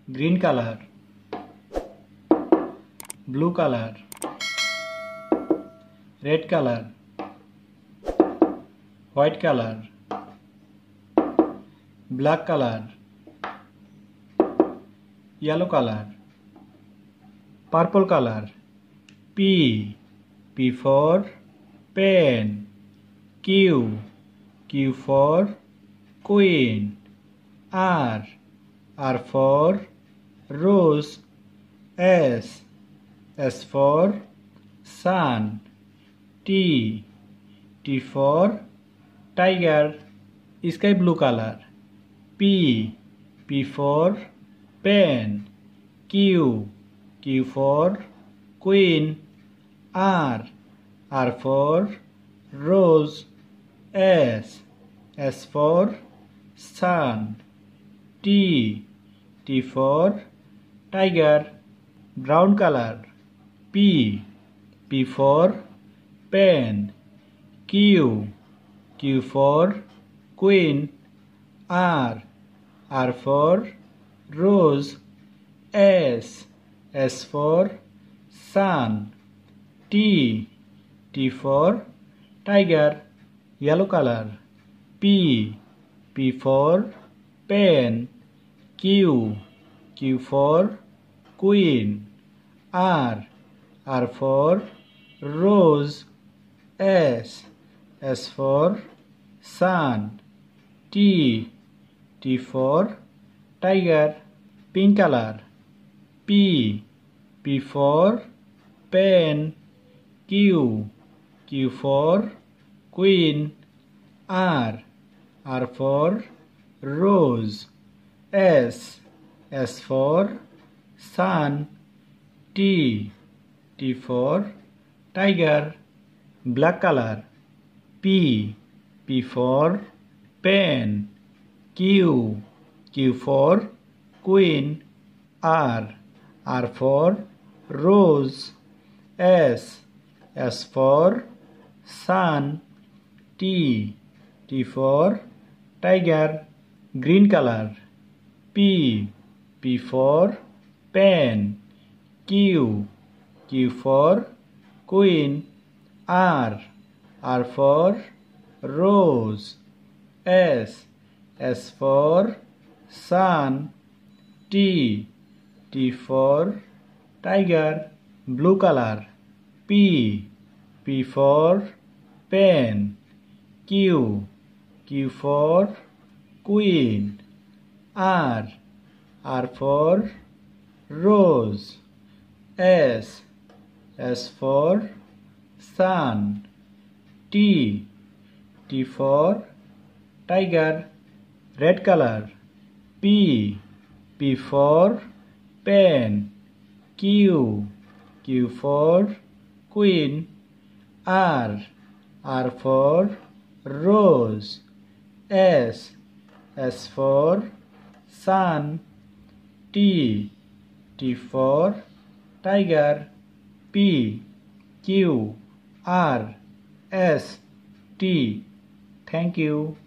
green color, blue color, red color, white color, black color, yellow color, purple color. P for pen. Q for queen. R for rose. S for sun. T for tiger, sky blue color. P for pen. Q for queen. R for rose. S for sun. T for tiger, brown color. P for pen. Q for queen. R for rose. S for sun. T for tiger, yellow color. P for pen. Q for queen. R for rose. S for sun. T for tiger, pink color. P for pen. Q for queen. R for rose. S for sun. T for tiger, black color. P for pen. Q for queen. R for rose. S for sun. T for tiger, green color. P for pen. Q for queen. R for rose. S for sun. T for tiger, blue color. P for pen. Q for queen. R for rose. S for sun. T for tiger, red color. P for pen. Q for queen. R for rose. S for sun. T for tiger. P Q R S T. Thank you.